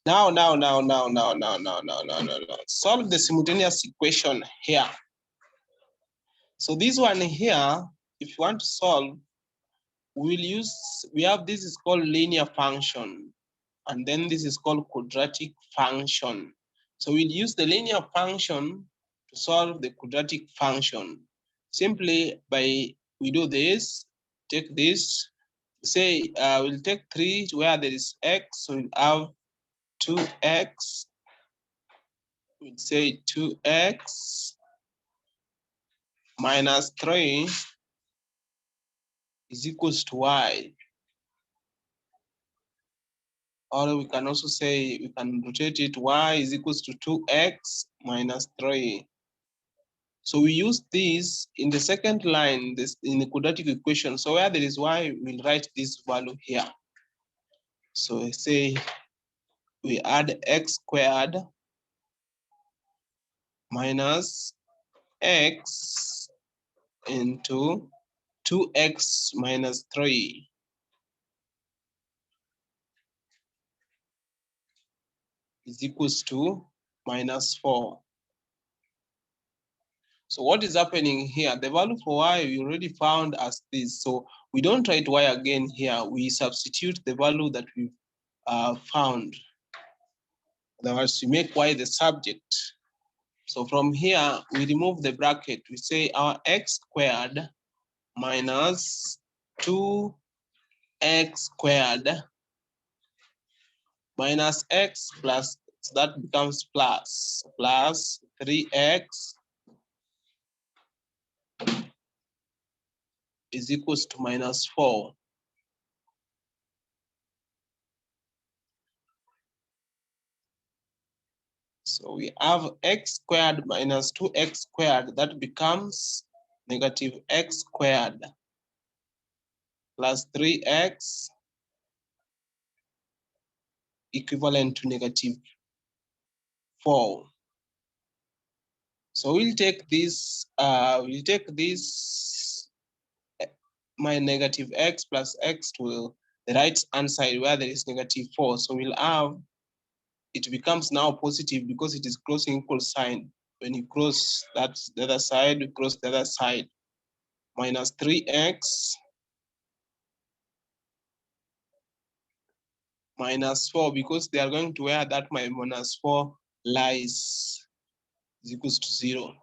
Now. Solve the simultaneous equation here. So this one here, if you want to solve, we have this is called linear function, and then this is called quadratic function. So we'll use the linear function to solve the quadratic function. Simply by we do this, take this, say we'll take 3 where there is x, so we'll have 2x, we'll say 2x minus 3 is equals to y. Or we can also say, we can rotate it, y is equals to 2x minus 3. So we use this in the second line, this in the quadratic equation. So where there is y, we'll write this value here. So I say we add x squared minus x into 2x minus 3 is equals to minus 4. So what is happening here? The value for y we already found as this. So we don't write y again here. We substitute the value that we found. Otherwise, we make y the subject. So from here, we remove the bracket. We say our x squared minus 2x squared minus x plus, so that becomes plus 3x is equals to minus 4. So we have x squared minus 2x squared, that becomes negative x squared plus 3x equivalent to negative 4. So we'll take this, my negative x plus x to the right hand side where there is negative 4. So we'll have, it becomes now positive because it is crossing equal sign. When you cross that the other side, you cross the other side. Minus 3x minus 4, because they are going to where that my minus 4 lies, is equals to 0.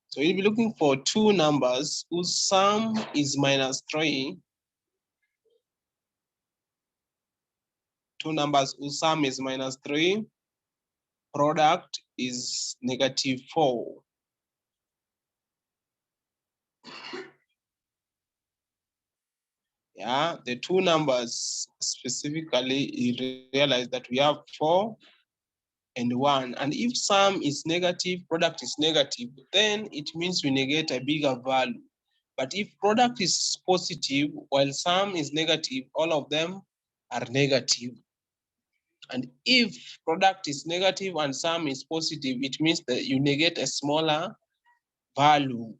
So we'll be looking for two numbers whose sum is minus 3. Two numbers whose sum is minus 3, product is negative 4. Yeah, the two numbers specifically, you realize that we have 4 and 1. And if sum is negative, product is negative, then it means we negate a bigger value. But if product is positive while sum is negative, all of them are negative. And if product is negative and sum is positive, it means that you negate a smaller value.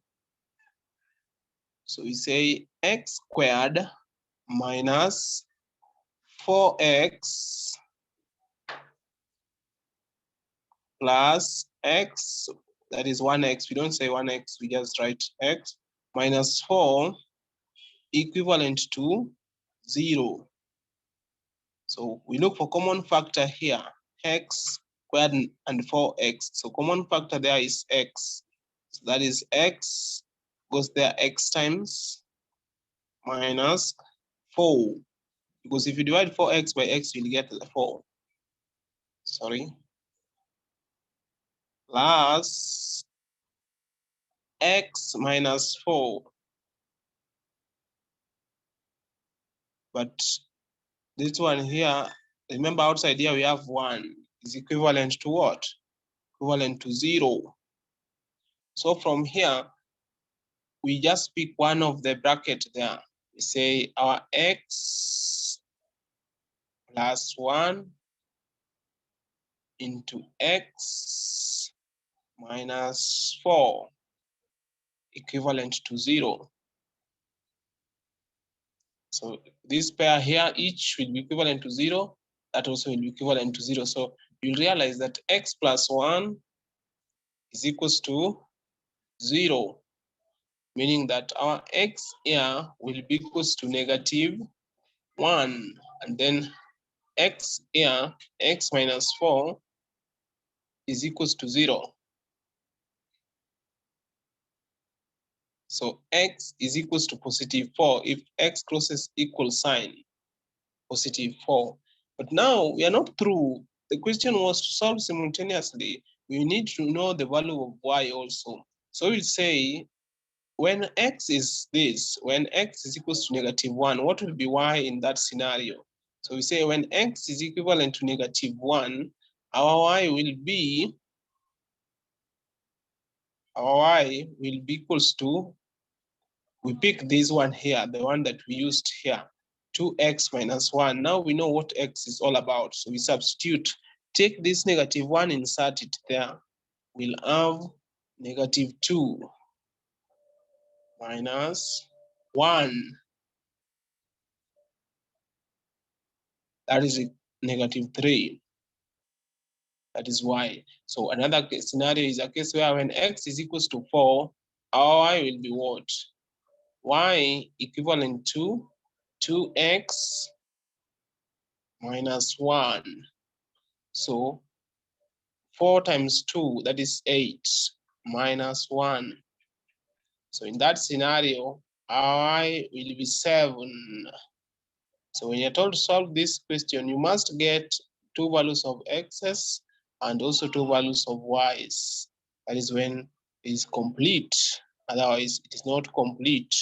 So we say x squared minus 4x plus x, that is 1x. We don't say 1x, we just write x minus 4 equivalent to 0. So we look for common factor here, x squared and 4x. So common factor there is x. So that is x goes there x times minus 4. Because if you divide 4x by x, you'll get 4. Sorry. Plus x minus 4. But this one here, remember outside here we have 1 is equivalent to what? Equivalent to 0. So from here, we just pick one of the bracket there. We say our x plus 1 into x minus 4 equivalent to 0. So this pair here, each will be equivalent to 0. That also will be equivalent to 0. So you'll realize that x plus 1 is equals to 0, meaning that our x here will be equals to -1. And then x here, x minus 4, is equals to 0. So x is equals to +4 if x crosses equal sign, +4. But now we are not through. The question was to solve simultaneously. We need to know the value of y also. So we'll say when x is this, when x is equals to -1, what will be y in that scenario? So we say when x is equivalent to -1, our y will be equals to, we pick this one here, the one that we used here, 2x minus 1. Now we know what x is all about. So we substitute, take this -1, insert it there. We'll have -2 minus 1. That is -3. That is y. So another scenario is a case where when x is equals to 4, our y will be what? Y equivalent to 2x minus 1. So 4 times 2, that is 8, minus 1. So in that scenario, I will be 7. So when you're told to solve this question, you must get 2 values of x's and also 2 values of y's. That is when it is complete. Otherwise, it is not complete.